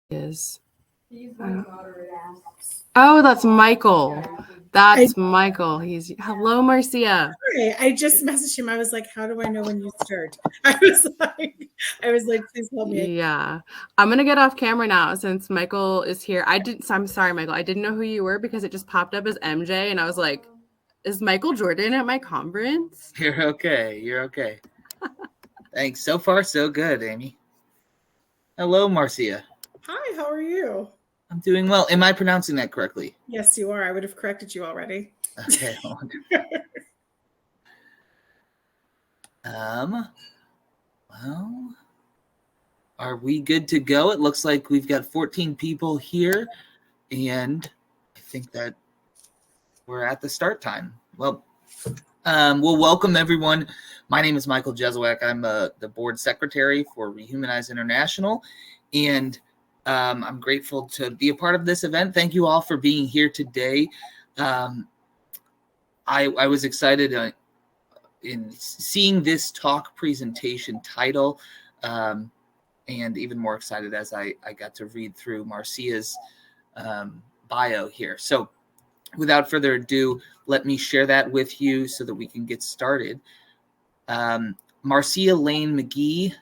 is. Oh, that's Michael. That's Michael. He's hello, Marcia. Hi. I just messaged him. I was like, "How do I know when you start?" I was like, "Please help me." Yeah, I'm gonna get off camera now since Michael is here. I'm sorry, Michael. I didn't know who you were because it just popped up as MJ, and I was like, "Is Michael Jordan at my conference?" You're okay. You're okay. Thanks. So far, so good, Amy. Hello, Marcia. Hi. How are you? I'm doing well. Am I pronouncing that correctly? Yes, you are. I would have corrected you already. Okay. Well, are we good to go? It looks like we've got 14 people here, and I think that we're at the start time. Well, welcome everyone. My name is Michael Jesuak. I'm the board secretary for Rehumanize International, and I'm grateful to be a part of this event. Thank you all for being here today. I was excited in seeing this talk presentation title, and even more excited as I got to read through Marcia's bio here. So without further ado, let me share that with you so that we can get started. Marcia Lane-McGee,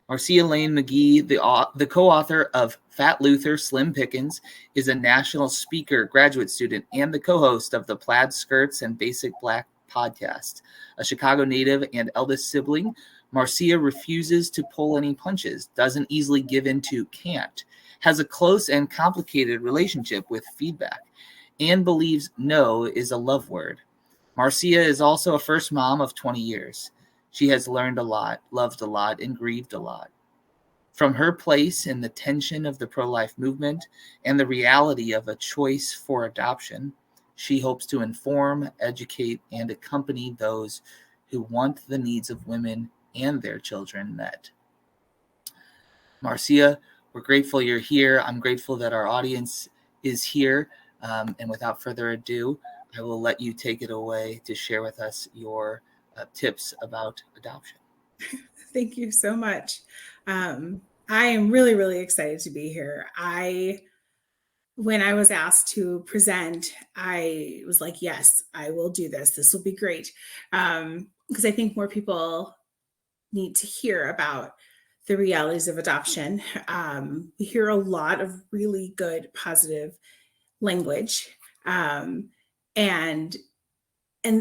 Marcia Lane-McGee, the co-author of Fat Luther, Slim Pickens, is a national speaker, graduate student, and the co-host of the Plaid Skirts and Basic Black podcast. A Chicago native and eldest sibling, Marcia refuses to pull any punches, doesn't easily give in to can't, has a close and complicated relationship with feedback, and believes no is a love word. Marcia is also a first mom of 20 years. She has learned a lot, loved a lot, and grieved a lot. From her place in the tension of the pro-life movement and the reality of a choice for adoption, she hopes to inform, educate, and accompany those who want the needs of women and their children met. Marcia, we're grateful you're here. I'm grateful that our audience is here. And without further ado, I will let you take it away to share with us your tips about adoption. Thank you so much. I am really, really excited to be here. When I was asked to present, I was like, yes, I will do this. This will be great. Because I think more people need to hear about the realities of adoption. We hear a lot of really good, positive language. And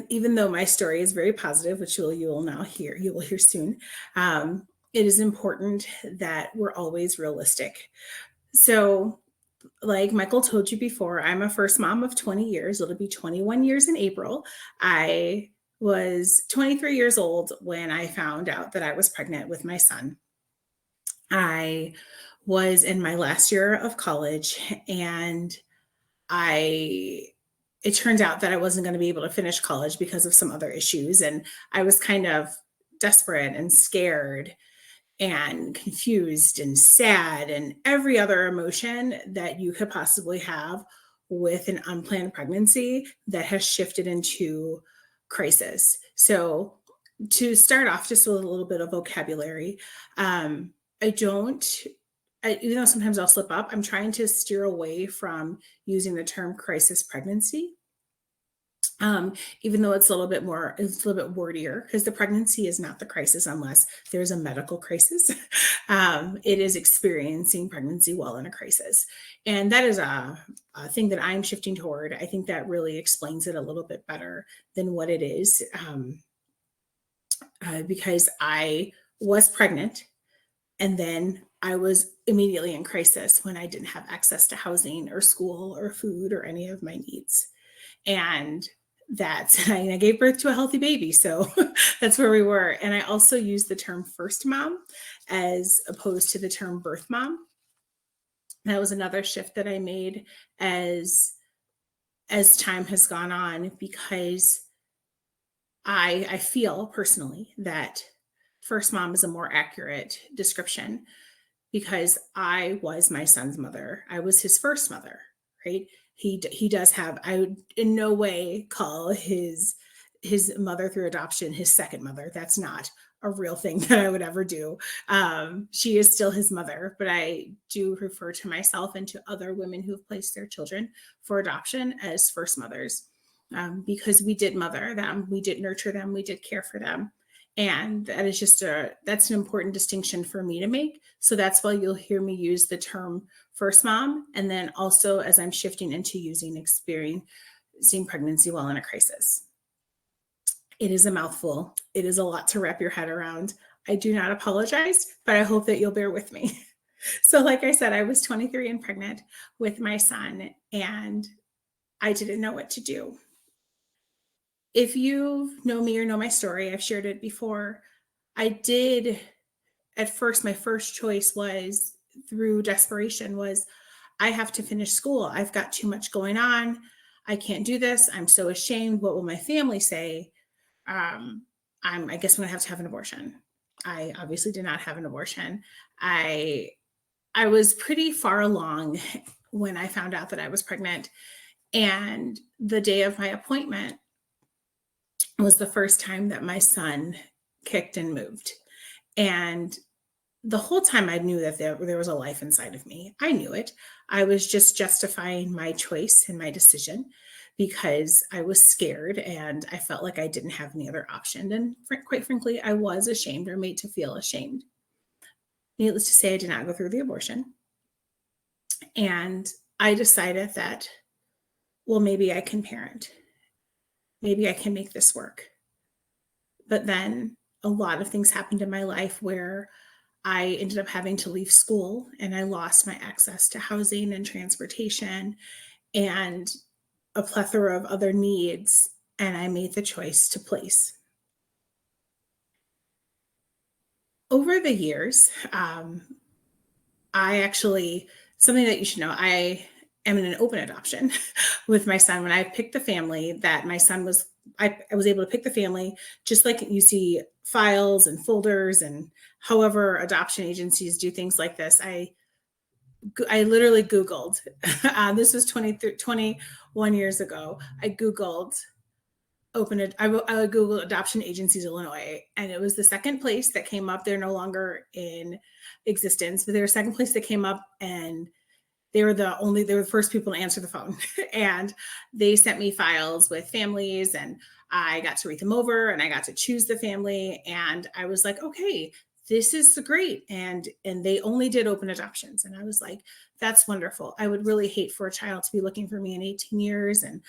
even though my story is very positive, which you will hear soon, it is important that we're always realistic. So, like Michael told you before, I'm a first mom of 20 years. It'll be 21 years in April. I was 23 years old when I found out that I was pregnant with my son. I was in my last year of college, and it turned out that I wasn't going to be able to finish college because of some other issues. And I was kind of desperate and scared and confused and sad and every other emotion that you could possibly have with an unplanned pregnancy that has shifted into crisis. So to start off, just with a little bit of vocabulary, even though sometimes I'll slip up, I'm trying to steer away from using the term crisis pregnancy. Even though it's a little bit wordier, because the pregnancy is not the crisis unless there's a medical crisis. It is experiencing pregnancy while in a crisis. And that is a thing that I'm shifting toward. I think that really explains it a little bit better than what it is. Because I was pregnant and then I was immediately in crisis when I didn't have access to housing or school or food or any of my needs. And I gave birth to a healthy baby. So that's where we were. And I also use the term first mom as opposed to the term birth mom. That was another shift that I made as time has gone on, because I feel personally that first mom is a more accurate description, because I was my son's mother. I was his first mother, right? He does have, I would in no way call his mother through adoption his second mother. That's not a real thing that I would ever do. She is still his mother, but I do refer to myself and to other women who have placed their children for adoption as first mothers, because we did mother them, we did nurture them, we did care for them. And that is that's an important distinction for me to make. So that's why you'll hear me use the term first mom. And then also as I'm shifting into experiencing pregnancy while in a crisis. It is a mouthful. It is a lot to wrap your head around. I do not apologize, but I hope that you'll bear with me. So like I said, I was 23 and pregnant with my son, and I didn't know what to do. If you know me or know my story, I've shared it before. I did, at first, my first choice was through desperation was, I have to finish school. I've got too much going on. I can't do this. I'm so ashamed. What will my family say? I guess I'm gonna have to have an abortion. I obviously did not have an abortion. I was pretty far along when I found out that I was pregnant. And the day of my appointment was the first time that my son kicked and moved. And the whole time I knew that there was a life inside of me. I knew it. I was just justifying my choice and my decision because I was scared and I felt like I didn't have any other option. And quite frankly, I was ashamed or made to feel ashamed. Needless to say, I did not go through the abortion. And I decided that, well, maybe I can parent. Maybe I can make this work. But then a lot of things happened in my life where I ended up having to leave school, and I lost my access to housing and transportation and a plethora of other needs. And I made the choice to place. Over the years, something that you should know, I am in an open adoption with my son. When I picked the family that my son was, I was able to pick the family, just like you see files and folders and however adoption agencies do things like this. I literally Googled, this was 21 years ago. I Googled I Googled adoption agencies Illinois, and it was the second place that came up. They're no longer in existence, but they were the second place that came up, and they were the first people to answer the phone. And they sent me files with families, and I got to read them over, and I got to choose the family. And I was like, okay, this is great. And they only did open adoptions. And I was like, that's wonderful. I would really hate for a child to be looking for me in 18 years. And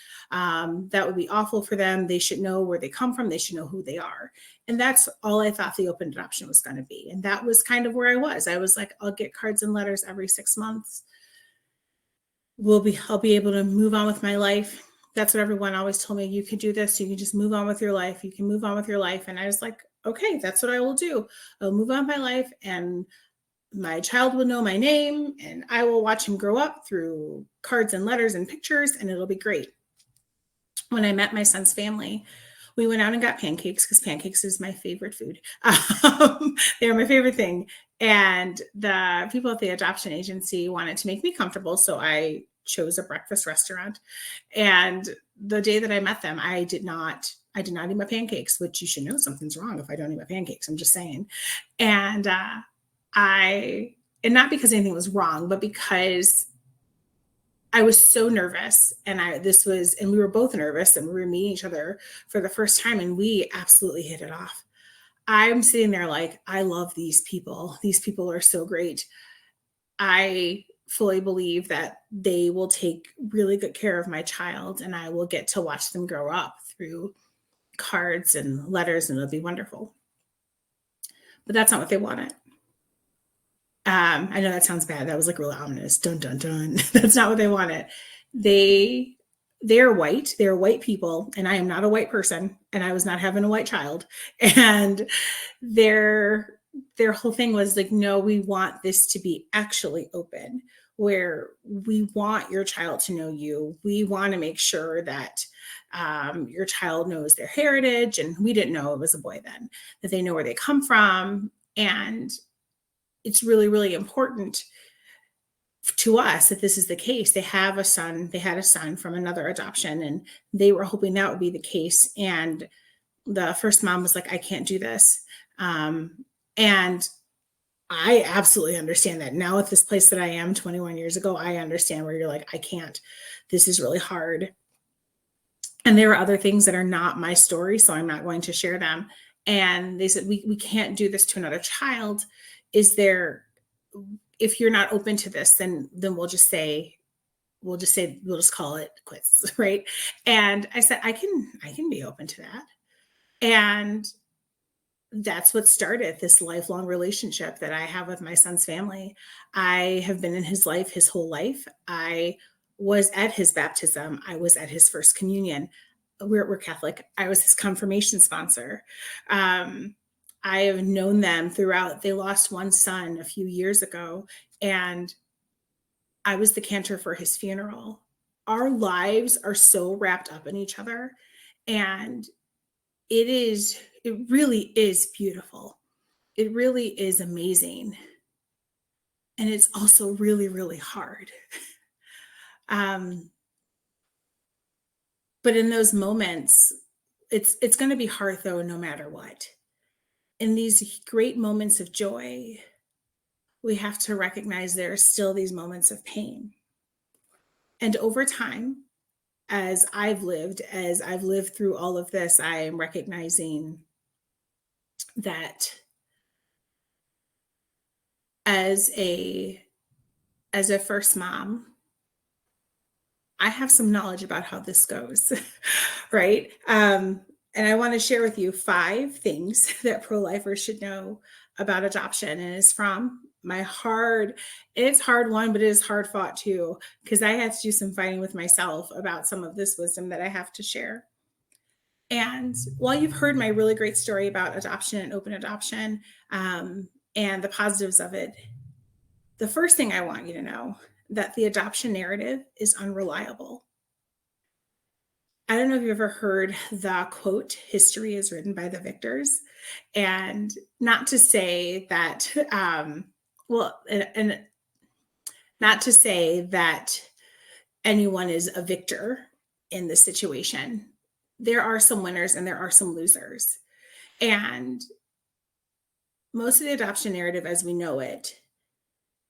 that would be awful for them. They should know where they come from. They should know who they are. And that's all I thought the open adoption was going to be. And that was kind of where I was. I was like, I'll get cards and letters every 6 months. I'll be able to move on with my life. That's what everyone always told me. You can do this. You can just move on with your life. You can move on with your life. And I was like, okay, that's what I will do. I'll move on with my life, and my child will know my name, and I will watch him grow up through cards and letters and pictures, and it'll be great. When I met my son's family, we went out and got pancakes, because pancakes is my favorite food. They are my favorite thing. And the people at the adoption agency wanted to make me comfortable, so I chose a breakfast restaurant. And the day that I met them, I did not eat my pancakes, which you should know something's wrong if I don't eat my pancakes. I'm just saying. And not because anything was wrong, but because I was so nervous, and we were both nervous, and we were meeting each other for the first time, and we absolutely hit it off. I'm sitting there like, I love these people. These people are so great. I fully believe that they will take really good care of my child, and I will get to watch them grow up through cards and letters, and it'll be wonderful. But that's not what they wanted. I know that sounds bad. That was like really ominous. Dun, dun, dun. That's not what they wanted. They're white. They're white people, and I am not a white person, and I was not having a white child. And their whole thing was like, no, we want this to be actually open, where we want your child to know you. We want to make sure that your child knows their heritage. And we didn't know it was a boy then, that they know where they come from. And it's really, really important to us that this is the case. They had a son from another adoption, and they were hoping that would be the case. And the first mom was like, I can't do this. And I absolutely understand that now at this place that I am 21 years ago. I understand where you're like, I can't, this is really hard. And there are other things that are not my story, so I'm not going to share them. And they said, we can't do this to another child. Is there, if you're not open to this, then we'll just call it quits. Right. And I said, I can be open to that. And that's what started this lifelong relationship that I have with my son's family. I have been in his life his whole life. I was at his baptism. I was at his first communion. We're Catholic. I was his confirmation sponsor. I have known them throughout. They lost one son a few years ago, and I was the cantor for his funeral. Our lives are so wrapped up in each other, and it really is beautiful. It really is amazing. And it's also really, really hard. But in those moments, it's going to be hard though, no matter what. In these great moments of joy, we have to recognize there are still these moments of pain. And over time, as I've lived through all of this, I am recognizing that as a first mom, I have some knowledge about how this goes, right? And I want to share with you 5 things that pro-lifers should know about adoption. And it's from my it's hard one, but it is hard fought too, because I had to do some fighting with myself about some of this wisdom that I have to share. And while you've heard my really great story about adoption and open adoption, and the positives of it, the first thing I want you to know that the adoption narrative is unreliable. I don't know if you've ever heard the quote, history is written by the victors. And not to say that, and not to say that anyone is a victor in this situation. There are some winners and there are some losers. And most of the adoption narrative as we know it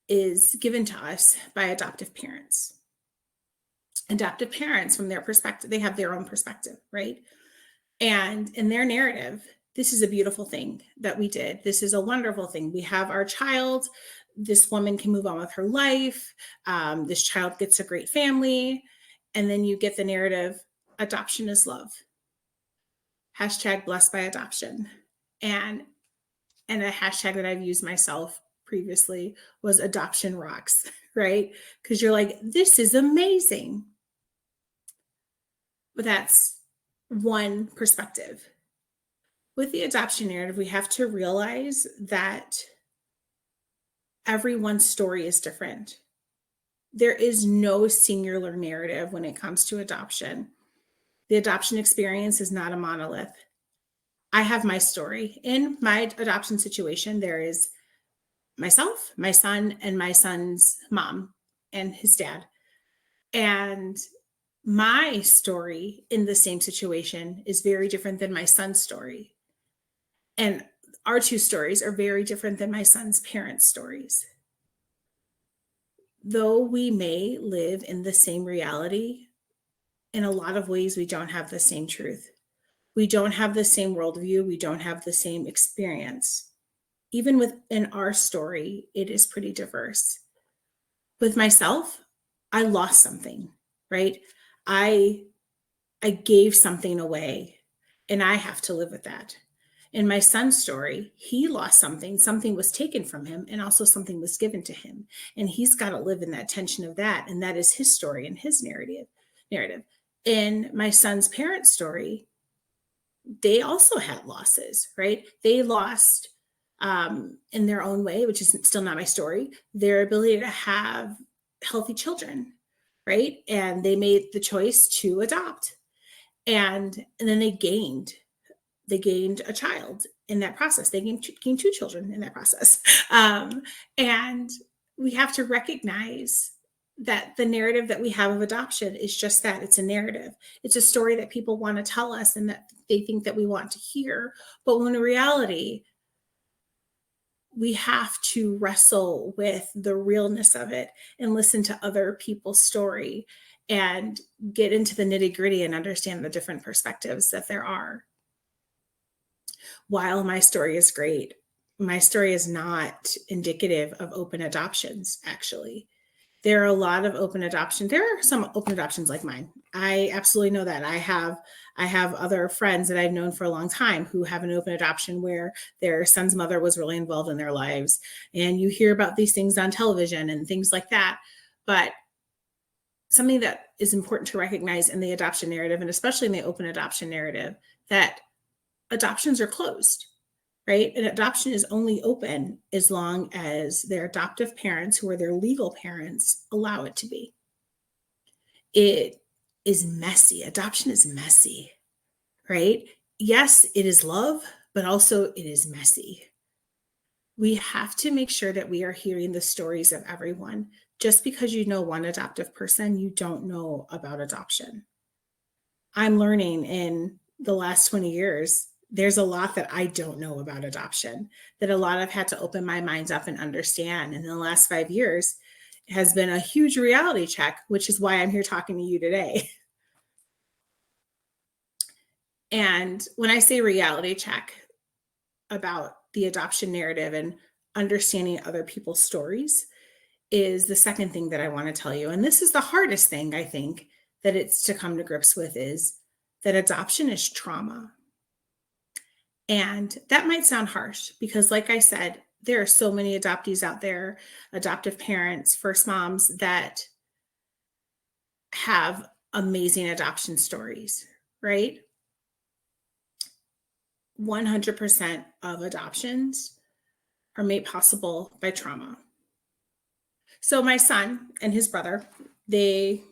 is given to us by adoptive parents. Adoptive parents, from their perspective, they have their own perspective, right? And in their narrative, this is a beautiful thing that we did. This is a wonderful thing. We have our child. This woman can move on with her life. This child gets a great family. And then you get the narrative, adoption is love. Hashtag blessed by adoption. And a hashtag that I've used myself previously was adoption rocks, right? Because you're like, this is amazing. But that's one perspective. With the adoption narrative, we have to realize that everyone's story is different. There is no singular narrative when it comes to adoption. The adoption experience is not a monolith. I have my story. In my adoption situation, there is myself, my son, and my son's mom and his dad. And my story in the same situation is very different than my son's story. And our 2 stories are very different than my son's parents' stories. Though we may live in the same reality, in a lot of ways, we don't have the same truth. We don't have the same worldview. We don't have the same experience. Even within our story, it is pretty diverse. With myself, I lost something, right? I gave something away, and I have to live with that. In my son's story, he lost something was taken from him, and also something was given to him. And he's got to live in that tension of that. And that is his story and his narrative. In my son's parents' story, they also had losses, right? They lost in their own way, which is still not my story, their ability to have healthy children, right? And they made the choice to adopt. And then they gained a child in that process. They gained 2 children in that process. And we have to recognize that the narrative that we have of adoption is just that. It's a narrative. It's a story that people want to tell us and that they think that we want to hear. But when in reality, we have to wrestle with the realness of it and listen to other people's story and get into the nitty gritty and understand the different perspectives that there are. While my story is great, my story is not indicative of open adoptions, actually. There are a lot of open adoption. There are some open adoptions like mine. I absolutely know that. I have other friends that I've known for a long time who have an open adoption where their son's mother was really involved in their lives. And you hear about these things on television and things like that. But something that is important to recognize in the adoption narrative, and especially in the open adoption narrative, that adoptions are closed. Right? And adoption is only open as long as their adoptive parents, who are their legal parents, allow it to be. It is messy. Adoption is messy, right? Yes, it is love, but also it is messy. We have to make sure that we are hearing the stories of everyone. Just because you know one adoptive person, you don't know about adoption. I'm learning in the last 20 years there's a lot that I don't know about adoption, that a lot I've had to open my minds up and understand. And in the last 5 years has been a huge reality check, which is why I'm here talking to you today. And when I say reality check about the adoption narrative and understanding other people's stories is the second thing that I want to tell you. And this is the hardest thing, I think, that it's to come to grips with, is that adoption is trauma. And that might sound harsh because, like I said, there are so many adoptees out there, adoptive parents, first moms that have amazing adoption stories, right? 100% of adoptions are made possible by trauma. So my son and his brother, they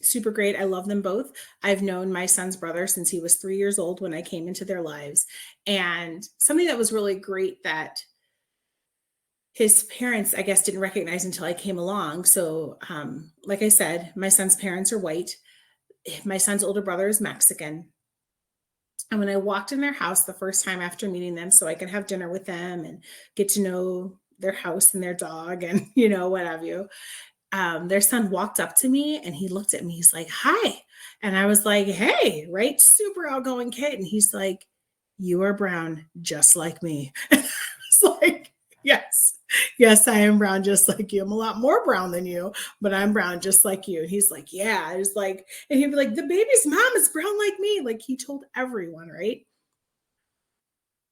super great. I love them both. I've known my son's brother since he was 3 years old when I came into their lives. And something that was really great that his parents, I guess, didn't recognize until I came along. So, like I said, my son's parents are white. My son's older brother is Mexican. And when I walked in their house the first time after meeting them, so I could have dinner with them and get to know their house and their dog and, what have you, their son walked up to me and he looked at me. He's like, "Hi." And I was like, "Hey," right? Super outgoing kid. And he's like, "You are brown, just like me." And I was like, yes, I am brown, just like you. I'm a lot more brown than you, but I'm brown, just like you. And he's like, "Yeah." I was like, and he'd be like, "The baby's mom is brown like me." Like he told everyone, right?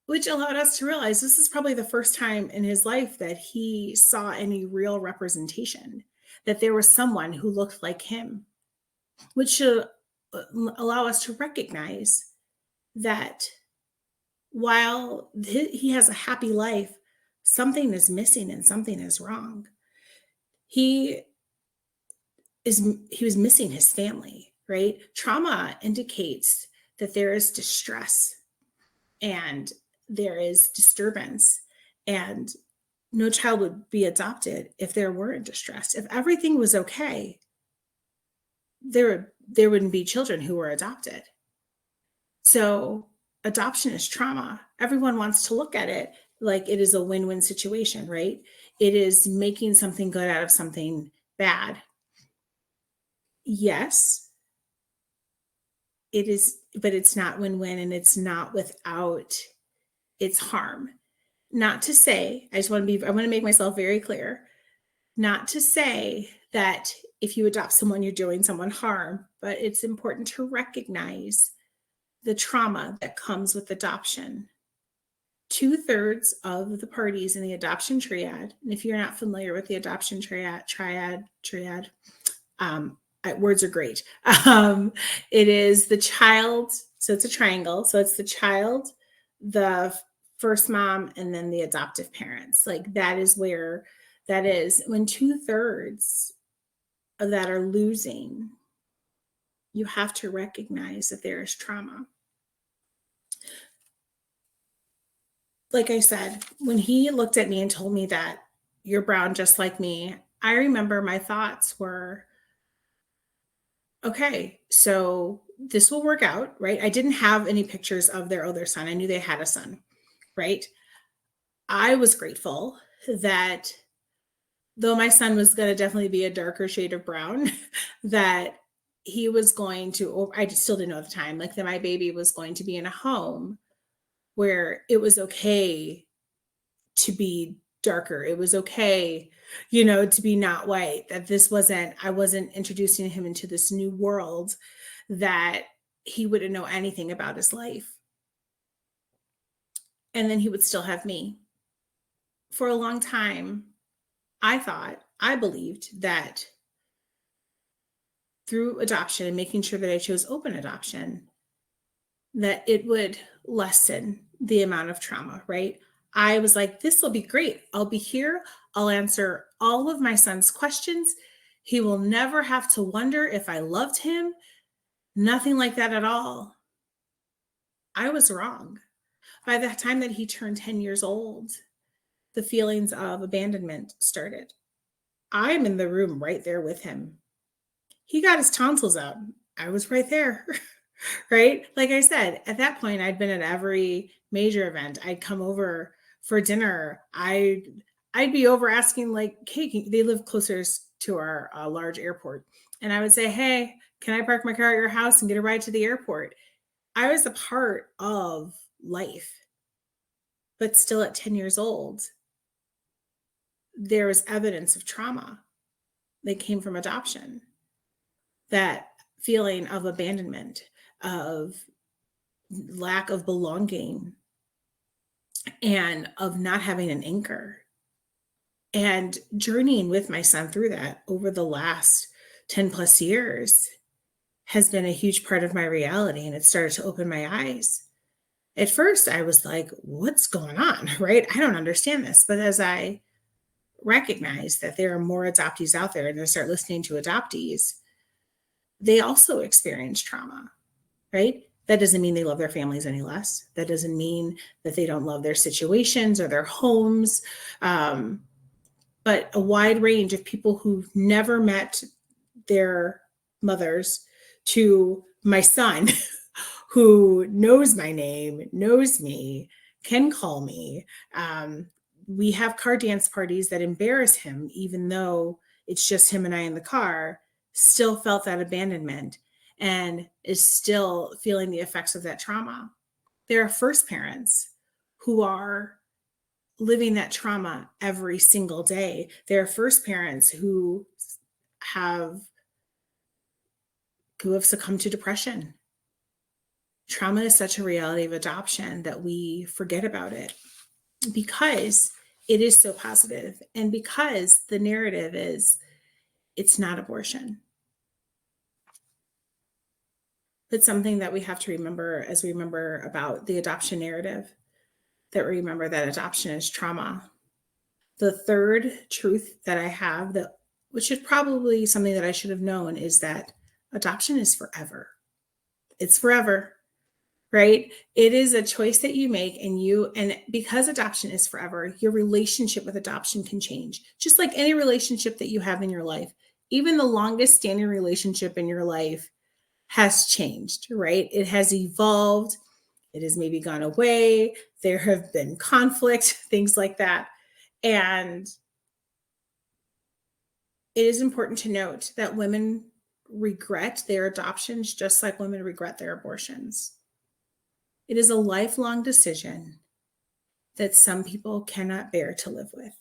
Which allowed us to realize this is probably the first time in his life that he saw any real representation, that there was someone who looked like him, which should allow us to recognize that while he has a happy life, something is missing and something is wrong. He was missing his family, right? Trauma indicates that there is distress and there is disturbance, and no child would be adopted if there weren't distress. If everything was okay, there wouldn't be children who were adopted. So adoption is trauma. Everyone wants to look at it like it is a win-win situation, right? It is making something good out of something bad. Yes, it is, but it's not win-win, and it's not without its harm. Not to say, I want to make myself very clear, not to say that if you adopt someone, you're doing someone harm, but it's important to recognize the trauma that comes with adoption. 2/3 of the parties in the adoption triad, and if you're not familiar with the adoption triad, words are great. It is the child, so it's a triangle. So it's the child, the first mom, and then the adoptive parents. Like that is where that is. When 2/3 of that are losing, you have to recognize that there is trauma. Like I said, when he looked at me and told me that you're brown just like me, I remember my thoughts were, okay, so this will work out, right? I didn't have any pictures of their other son. I knew they had a son, right? I was grateful that though my son was going to definitely be a darker shade of brown, that he was going to, I still didn't know at the time, like that my baby was going to be in a home where it was okay to be darker. It was okay, to be not white, that I wasn't introducing him into this new world that he wouldn't know anything about his life. And then he would still have me. For a long time, I believed that through adoption and making sure that I chose open adoption, that it would lessen the amount of trauma, right? I was like, this will be great. I'll be here. I'll answer all of my son's questions. He will never have to wonder if I loved him. Nothing like that at all. I was wrong. By the time that he turned 10 years old, the feelings of abandonment started. I'm in the room right there with him. He got his tonsils out. I was right there, right? Like I said, at that point, I'd been at every major event. I'd come over for dinner. I'd be over asking like, hey, they live closer to our large airport. And I would say, hey, can I park my car at your house and get a ride to the airport? I was a part of life. But still at 10 years old, there was evidence of trauma that came from adoption. That feeling of abandonment, of lack of belonging, and of not having an anchor. And journeying with my son through that over the last 10 plus years has been a huge part of my reality. And it started to open my eyes. At first, I was like, what's going on, right? I don't understand this. But as I recognize that there are more adoptees out there and I start listening to adoptees, they also experience trauma, right? That doesn't mean they love their families any less. That doesn't mean that they don't love their situations or their homes. But a wide range of people who've never met their mothers to my son who knows my name, knows me, can call me. We have car dance parties that embarrass him, even though it's just him and I in the car, still felt that abandonment and is still feeling the effects of that trauma. There are first parents who are living that trauma every single day. There are first parents who have succumbed to depression. Trauma is such a reality of adoption that we forget about it because it is so positive and because the narrative is it's not abortion. But something that we have to remember as we remember about the adoption narrative, that we remember that adoption is trauma. The third truth that I have, which is probably something that I should have known, is that adoption is forever. It's forever. Right? It is a choice that you make and because adoption is forever, your relationship with adoption can change. Just like any relationship that you have in your life, even the longest standing relationship in your life has changed, right? It has evolved. It has maybe gone away. There have been conflict, things like that. And it is important to note that women regret their adoptions just like women regret their abortions. It is a lifelong decision that some people cannot bear to live with.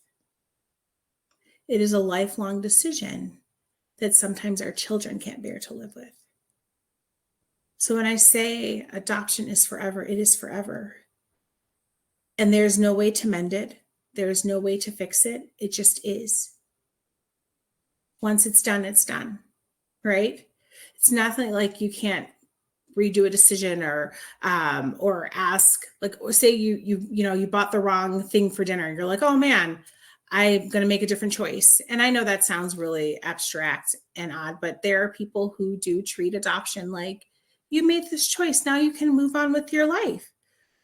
It is a lifelong decision that sometimes our children can't bear to live with. So when I say adoption is forever, it is forever. And there's no way to mend it. There's no way to fix it. It just is. Once it's done, right? It's nothing like you can't redo a decision or ask, like, say you bought the wrong thing for dinner and you're like, oh man, I'm going to make a different choice. And I know that sounds really abstract and odd, but there are people who do treat adoption like you made this choice. Now you can move on with your life,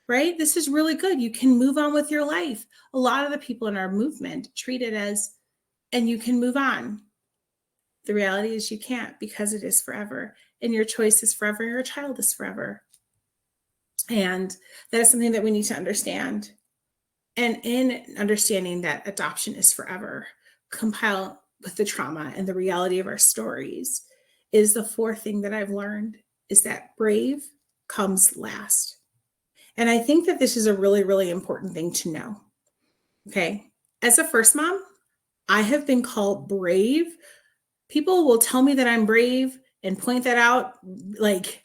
right? This is really good. You can move on with your life. A lot of the people in our movement treat it as, and you can move on. The reality is you can't because it is forever. And your choice is forever. Your child is forever. And that is something that we need to understand. And in understanding that adoption is forever, compile with the trauma and the reality of our stories, is the fourth thing that I've learned is that brave comes last. And I think that this is a really, really important thing to know. Okay. As a first mom, I have been called brave. People will tell me that I'm brave and point that out like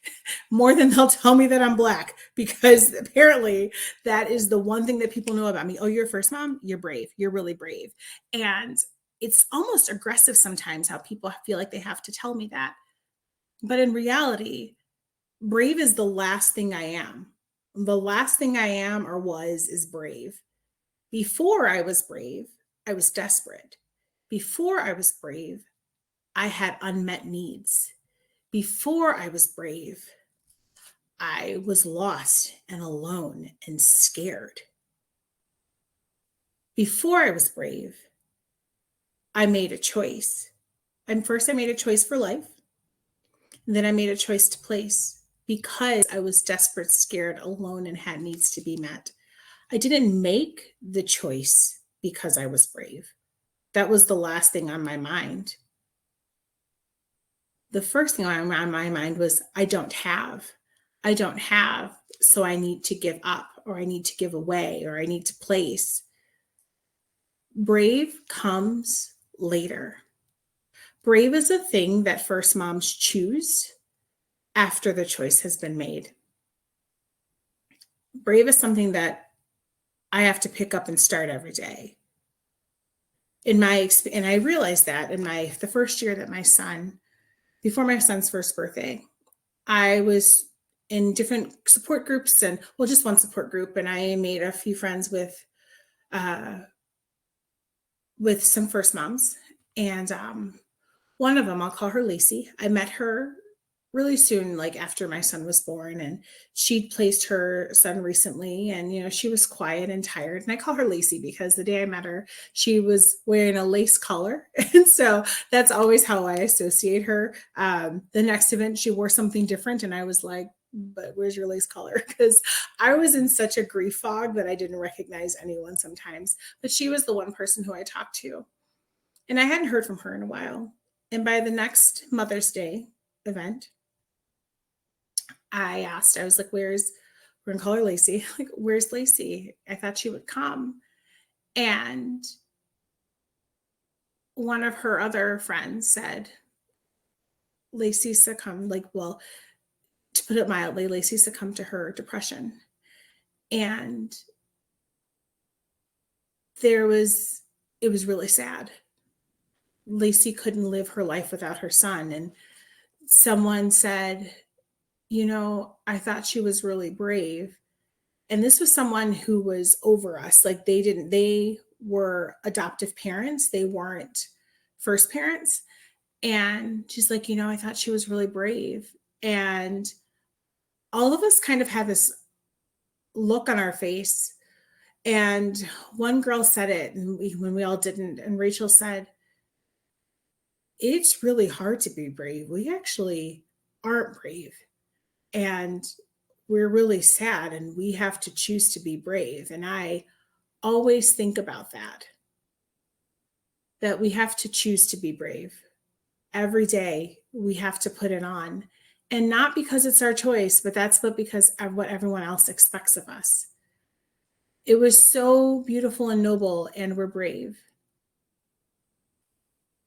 more than they'll tell me that I'm Black, because apparently that is the one thing that people know about me. Oh, you're a first mom? You're brave. You're really brave. And it's almost aggressive sometimes how people feel like they have to tell me that. But in reality, brave is the last thing I am. The last thing I am or was is brave. Before I was brave, I was desperate. Before I was brave, I had unmet needs. Before I was brave, I was lost and alone and scared. Before I was brave, I made a choice. And first I made a choice for life. And then I made a choice to place because I was desperate, scared, alone, and had needs to be met. I didn't make the choice because I was brave. That was the last thing on my mind. The first thing on my mind was I don't have, so I need to give up, or I need to give away, or I need to place. Brave comes later. Brave is a thing that first moms choose after the choice has been made. Brave is something that I have to pick up and start every day. And I realized that in the first year that before my son's first birthday, I was in different support groups just one support group. And I made a few friends with some first moms. And one of them, I'll call her Lacey. I met her really soon, like after my son was born, and she'd placed her son recently, and she was quiet and tired. And I call her Lacey because the day I met her, she was wearing a lace collar, and so that's always how I associate her. The next event, she wore something different, and I was like, "But where's your lace collar?" Because I was in such a grief fog that I didn't recognize anyone sometimes. But she was the one person who I talked to, and I hadn't heard from her in a while. And by the next Mother's Day event, I was like, we're going to call her Lacey. Like, where's Lacey? I thought she would come. And one of her other friends said, Lacey succumbed, to put it mildly, Lacey succumbed to her depression. And it was really sad. Lacey couldn't live her life without her son. And someone said, I thought she was really brave. And this was someone who was over us. Like they were adoptive parents. They weren't first parents. And she's like, I thought she was really brave. And all of us kind of had this look on our face. And one girl said it, and when we all didn't. And Rachel said, it's really hard to be brave. We actually aren't brave. And we're really sad, and we have to choose to be brave. And I always think about that we have to choose to be brave. Every day we have to put it on, and not because it's our choice, but because of what everyone else expects of us. It was so beautiful and noble, and we're brave.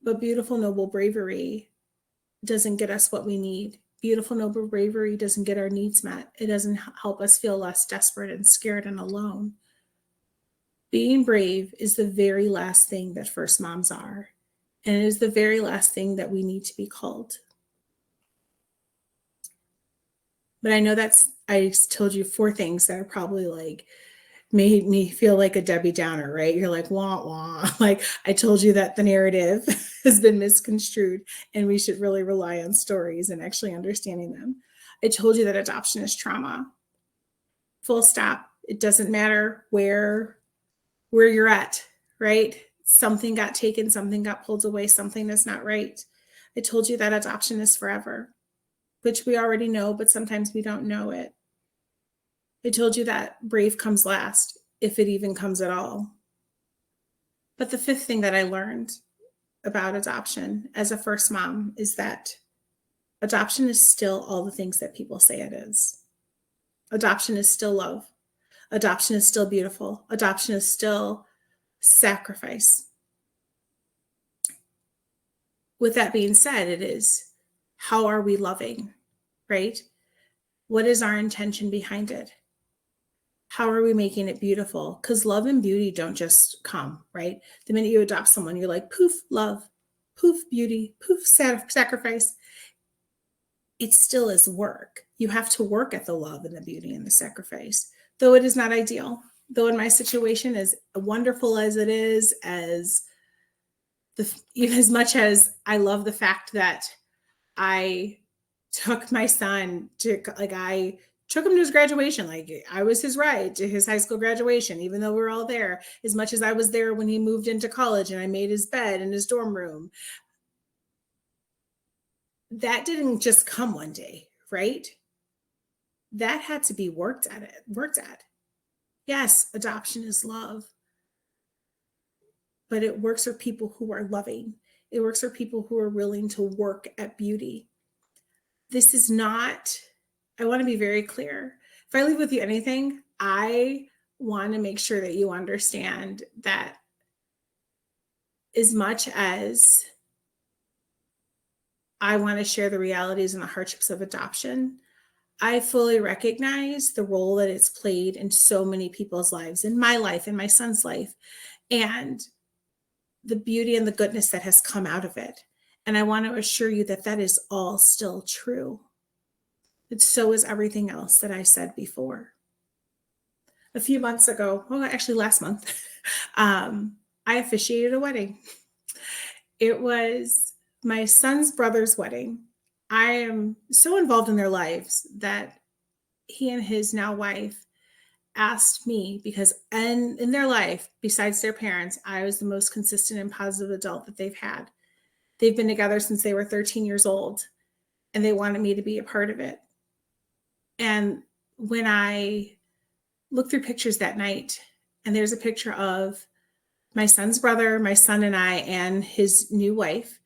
But beautiful, noble bravery doesn't get us what we need. Beautiful, noble bravery doesn't get our needs met. It doesn't help us feel less desperate and scared and alone. Being brave is the very last thing that first moms are. And it is the very last thing that we need to be called. But I know I told you 4 things that are probably made me feel like a Debbie Downer, right? You're like, wah, wah. Like, I told you that the narrative has been misconstrued and we should really rely on stories and actually understanding them. I told you that adoption is trauma. Full stop. It doesn't matter where you're at, right? Something got taken, something got pulled away, something is not right. I told you that adoption is forever, which we already know, but sometimes we don't know it. I told you that brave comes last. if it even comes at all. But the fifth thing that I learned about adoption as a first mom is that adoption is still all the things that people say it is. Adoption is still love. Adoption is still beautiful. Adoption is still sacrifice. With that being said, it is, how are we loving, right? What is our intention behind it? How are we making it beautiful? Because love and beauty don't just come, right? The minute you adopt someone, you're like, poof, love, poof, beauty, poof, sacrifice. It still is work. You have to work at the love and the beauty and the sacrifice, though it is not ideal. Though in my situation, as wonderful as it is, even as much as I love the fact that I took my son to, I took him to his graduation. I was his ride to his high school graduation, even though we were all there, as much as I was there when he moved into college and I made his bed in his dorm room. That didn't just come one day, right? That had to be worked at. Yes, adoption is love, but it works for people who are loving. It works for people who are willing to work at beauty. This is not, I want to be very clear. If I leave with you anything, I want to make sure that you understand that as much as I want to share the realities and the hardships of adoption, I fully recognize the role that it's played in so many people's lives, in my life, in my son's life, and the beauty and the goodness that has come out of it. And I want to assure you that that is all still true. But so is everything else that I said before. A few months ago, well, actually last month, I officiated a wedding. It was my son's brother's wedding. I am so involved in their lives that he and his now wife asked me, because in their life, besides their parents, I was the most consistent and positive adult that they've had. They've been together since they were 13 years old, and they wanted me to be a part of it. And when I looked through pictures that night, and there's a picture of my son's brother, my son and I, and his new wife,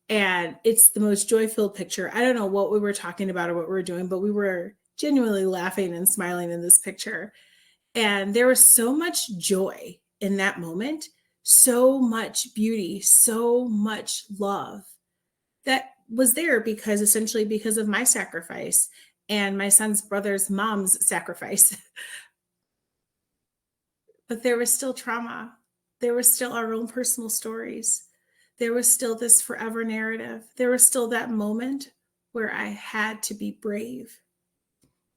and it's the most joy-filled picture. I don't know what we were talking about or what we were doing, but we were genuinely laughing and smiling in this picture. And there was so much joy in that moment, so much beauty, so much love that was there because of my sacrifice and my son's brother's mom's sacrifice. But there was still trauma. There was still our own personal stories. There was still this forever narrative. There was still that moment where I had to be brave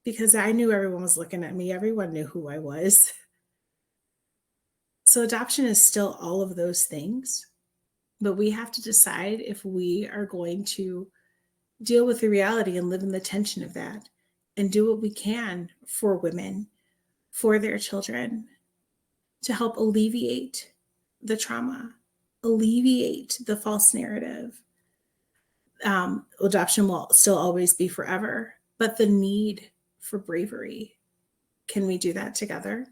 because I knew everyone was looking at me. Everyone knew who I was. So adoption is still all of those things, but we have to decide if we are going to deal with the reality and live in the tension of that and do what we can for women, for their children, to help alleviate the trauma, alleviate the false narrative. Adoption will still always be forever, but the need for bravery, can we do that together?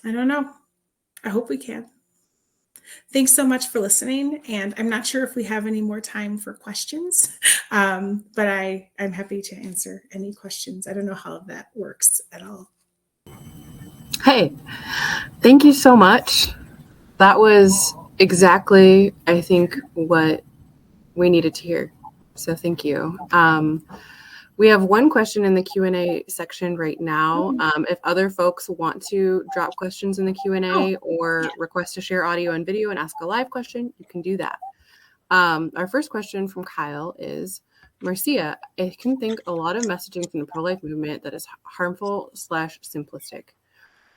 I don't know. I hope we can. Thanks so much for listening. And I'm not sure if we have any more time for questions, but I'm happy to answer any questions. I don't know how that works at all. Hey, thank you so much. That was exactly, I think, what we needed to hear. So thank you. We have one question in the Q&A section right now. If other folks want to drop questions in the Q&A or request to share audio and video and ask a live question, you can do that. Our first question from Kyle is, Marcia, I can think a lot of messaging from the pro-life movement that is harmful / simplistic.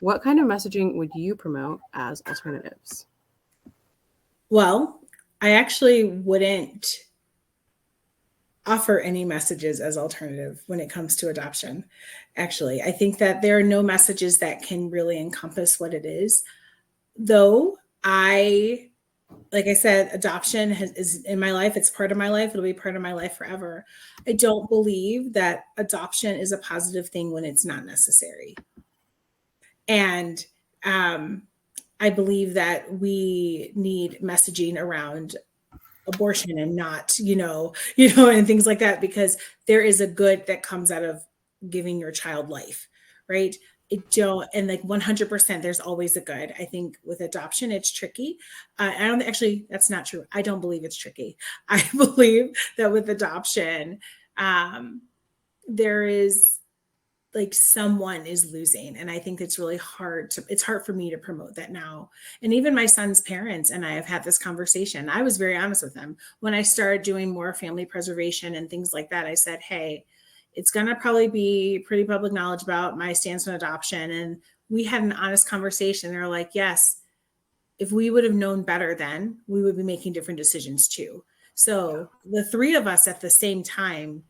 What kind of messaging would you promote as alternatives? Well, I actually wouldn't offer any messages as alternative when it comes to adoption. Actually, I think that there are no messages that can really encompass what it is. Though like I said, adoption is in my life. It's part of my life. It'll be part of my life forever. I don't believe that adoption is a positive thing when it's not necessary. And I believe that we need messaging around abortion and not, and things like that, because there is a good that comes out of giving your child life, right? And like 100%, there's always a good. I think with adoption, it's tricky. That's not true. I don't believe it's tricky. I believe that with adoption, there is like someone is losing. And I think it's really it's hard for me to promote that now. And even my son's parents and I have had this conversation. I was very honest with them. When I started doing more family preservation and things like that, I said, hey, it's going to probably be pretty public knowledge about my stance on adoption. And we had an honest conversation. They're like, yes, if we would have known better then, we would be making different decisions too. So the three of us at the same time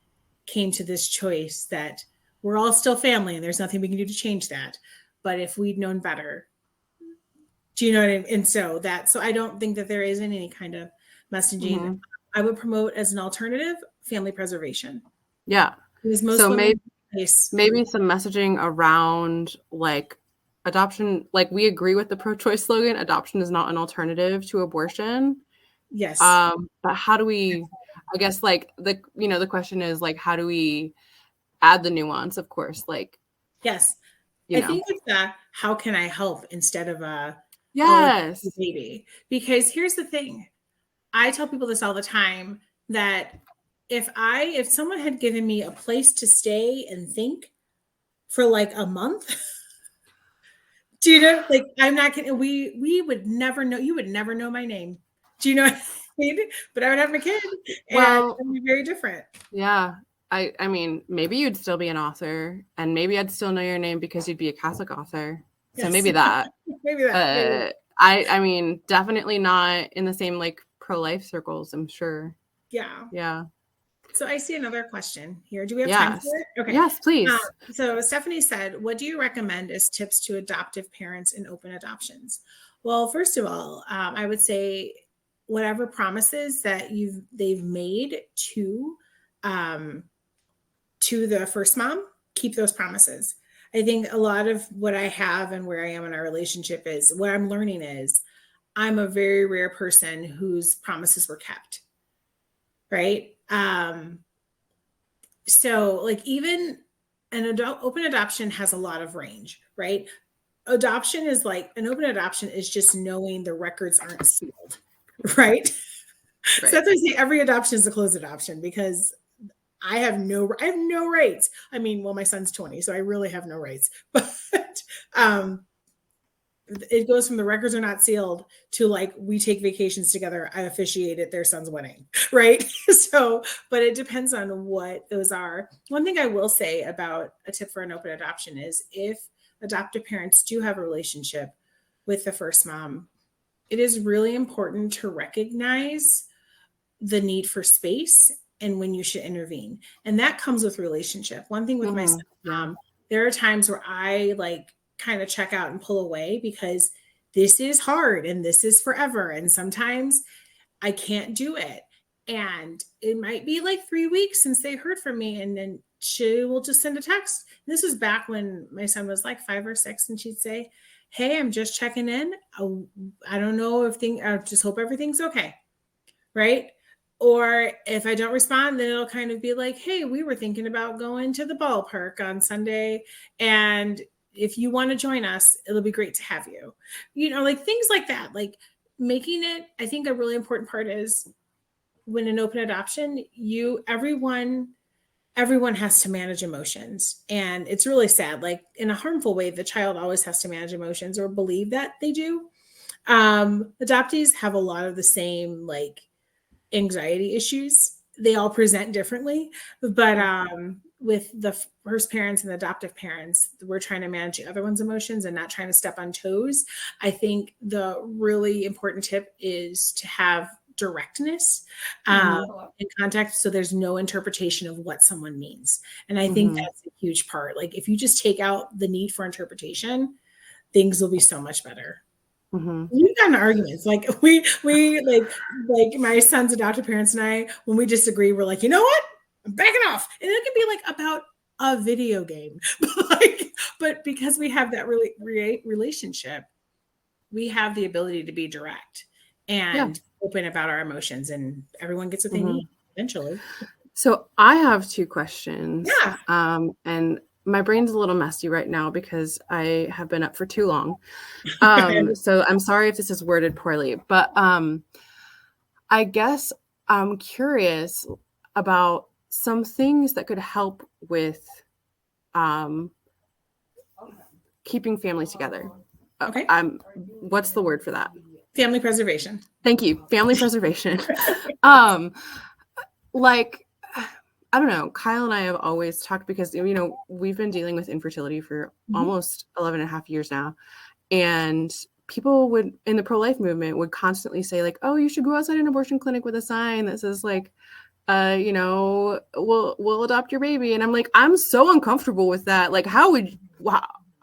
came to this choice that we're all still family and there's nothing we can do to change that. But if we'd known better, do you know what I mean? And so I don't think that there isn't any kind of messaging. Mm-hmm. I would promote as an alternative family preservation. Yeah. So maybe some messaging around like adoption, like we agree with the pro-choice slogan, adoption is not an alternative to abortion. Yes. But how do we, I guess like the question is like, how do we add the nuance, of course, like, yes, I think it's how can I help instead of yes, baby, because here's the thing. I tell people this all the time that if someone had given me a place to stay and think for like a month, do you know, like, I'm not kidding. We would never know, you would never know my name. Do you know what I mean? But I would have my kid and it would be very different. Yeah. I mean, maybe you'd still be an author and maybe I'd still know your name because you'd be a Catholic author. So maybe that. maybe that. I mean, definitely not in the same like pro-life circles, I'm sure. Yeah. Yeah. So I see another question here. Do we have time for it? Okay. Yes, please. So Stephanie said, what do you recommend as tips to adoptive parents in open adoptions? Well, first of all, I would say whatever promises that they've made to the first mom, keep those promises. I think a lot of what I have and where I am in our relationship is what I'm learning is I'm a very rare person whose promises were kept. Right. So like even open adoption has a lot of range, right? Adoption is like an open adoption is just knowing the records aren't sealed. Right. So that's why I say every adoption is a closed adoption because I have no rights. I mean, well, my son's 20, so I really have no rights, but it goes from the records are not sealed to like, we take vacations together. I officiated their son's wedding. Right. So, but it depends on what those are. One thing I will say about a tip for an open adoption is if adoptive parents do have a relationship with the first mom, it is really important to recognize the need for space and when you should intervene. And that comes with relationship. One thing with my son, there are times where I like kind of check out and pull away because this is hard and this is forever. And sometimes I can't do it. And it might be like 3 weeks since they heard from me. And then she will just send a text. This was back when my son was like 5 or 6. And she'd say, hey, I'm just checking in. I don't know I just hope everything's okay. Right. Or if I don't respond, then it'll kind of be like, hey, we were thinking about going to the ballpark on Sunday. And if you want to join us, it'll be great to have you. Like things like that, like making it, I think a really important part is when an open adoption, everyone has to manage emotions. And it's really sad. Like in a harmful way, the child always has to manage emotions or believe that they do. Adoptees have a lot of the same like anxiety issues. They all present differently, but with the first parents and the adoptive parents, we're trying to manage the other one's emotions and not trying to step on toes. I think the really important tip is to have directness in context, so there's no interpretation of what someone means. And I think that's a huge part. Like if you just take out the need for interpretation, things will be so much better. We've gotten arguments. Like we like my son's adoptive parents and I, when we disagree, we're like, you know what? I'm backing off. And it can be like about a video game. But because we have that relationship, we have the ability to be direct and open about our emotions, and everyone gets what they need eventually. So I have 2 questions. Yeah. And my brain's a little messy right now because I have been up for too long. So I'm sorry if this is worded poorly, but I guess I'm curious about some things that could help with keeping families together. Okay. What's the word for that? Family preservation. Thank you. Family preservation. Like, I don't know. Kyle and I have always talked because, we've been dealing with infertility for almost 11 and a half years now. And people would, in the pro-life movement, would constantly say like, oh, you should go outside an abortion clinic with a sign that says like, we'll adopt your baby. And I'm like, I'm so uncomfortable with that. Like,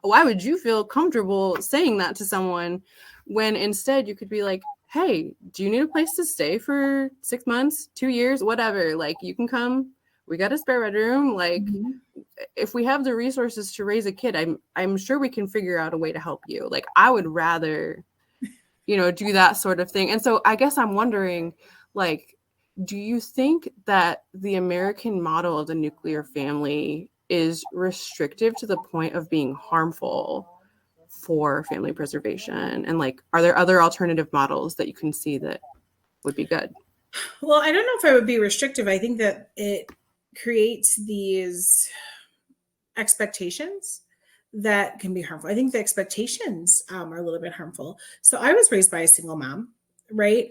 why would you feel comfortable saying that to someone when instead you could be like, hey, do you need a place to stay for 6 months, 2 years, whatever? Like, you can come. We got a spare bedroom. Like, if we have the resources to raise a kid, I'm sure we can figure out a way to help you. Like, I would rather, do that sort of thing. And so I guess I'm wondering, like, do you think that the American model of the nuclear family is restrictive to the point of being harmful for family preservation? And like, are there other alternative models that you can see that would be good? Well, I don't know if I would be restrictive. I think that it creates these expectations that can be harmful. I think the expectations are a little bit harmful. So I was raised by a single mom, right?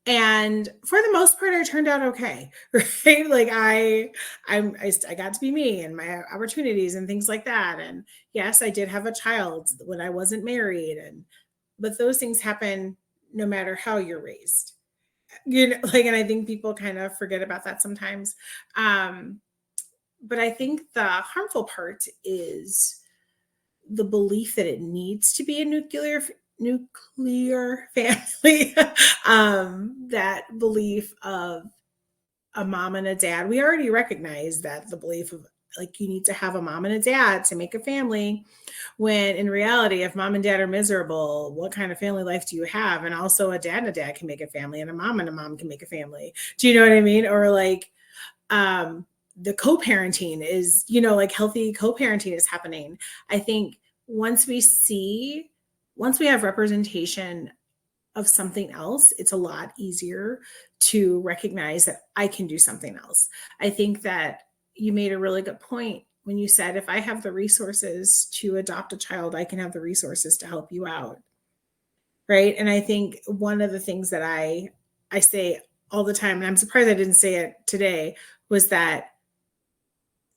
And for the most part, I turned out okay, right? Like I got to be me and my opportunities and things like that. And yes, I did have a child when I wasn't married, but those things happen no matter how you're raised, and I think people kind of forget about that sometimes. But I think the harmful part is the belief that it needs to be a nuclear family. That belief of a mom and a dad. We already recognize that the belief of like you need to have a mom and a dad to make a family, when in reality, if mom and dad are miserable, what kind of family life do you have? And also a dad and a dad can make a family, and a mom can make a family. Do you know what I mean? Or like the co-parenting is, like healthy co-parenting is happening. I think once we have representation of something else, it's a lot easier to recognize that I can do something else. I think that you made a really good point when you said, if I have the resources to adopt a child, I can have the resources to help you out. Right. And I think one of the things that I say all the time, and I'm surprised I didn't say it today, was that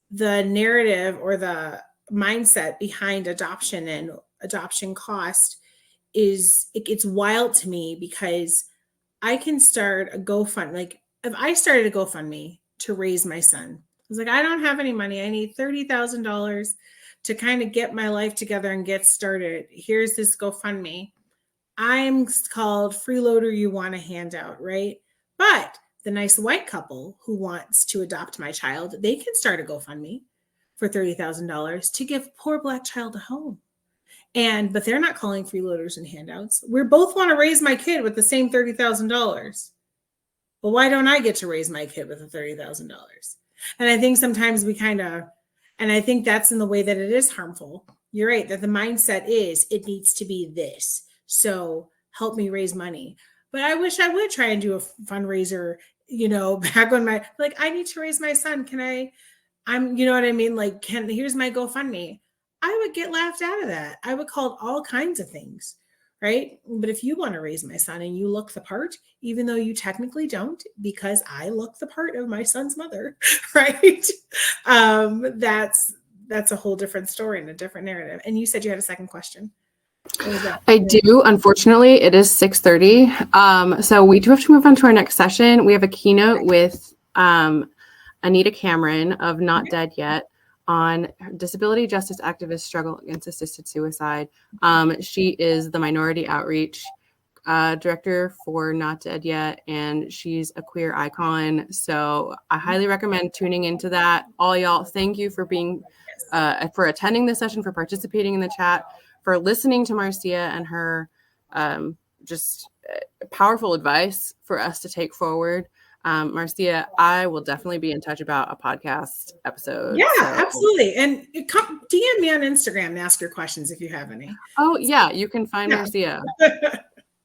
the narrative or the mindset behind adoption and adoption cost it's wild to me, because I can start a GoFundMe. Like if I started a GoFundMe to raise my son, I was like, I don't have any money. I need $30,000 to kind of get my life together and get started. Here's this GoFundMe. I'm called freeloader. You want a handout, right? But the nice white couple who wants to adopt my child, they can start a GoFundMe for $30,000 to give poor Black child a home. But they're not calling freeloaders and handouts. We both want to raise my kid with the same $30,000. But why don't I get to raise my kid with the $30,000? And I think sometimes and I think that's in the way that it is harmful. You're right, that the mindset is it needs to be this. So help me raise money. But I wish I would try and do a fundraiser, back when I need to raise my son. You know what I mean? Like, here's my GoFundMe. I would get laughed out of that. I would call it all kinds of things, right? But if you want to raise my son and you look the part, even though you technically don't, because I look the part of my son's mother, right? That's a whole different story and a different narrative. And you said you had a second question. What was that? I do. Unfortunately, it is 6:30. So we do have to move on to our next session. We have a keynote with Anita Cameron of Not Dead Yet on disability justice activist struggle against assisted suicide. She is the minority outreach director for Not Dead Yet, and she's a queer icon. So I highly recommend tuning into that. All y'all, thank you for being for attending this session, for participating in the chat, for listening to Marcia and her just powerful advice for us to take forward. Marcia, I will definitely be in touch about a podcast episode. Yeah, absolutely. And come DM me on Instagram and ask your questions if you have any. Oh, yeah. You can find Marcia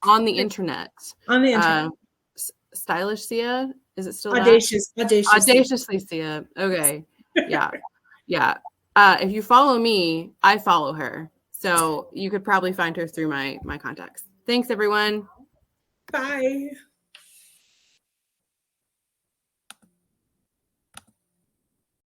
on the internet. On the internet. Stylish Sia? Is it still Audaciously Sia? Okay. Yeah. Yeah. If you follow me, I follow her. So you could probably find her through my contacts. Thanks, everyone. Bye.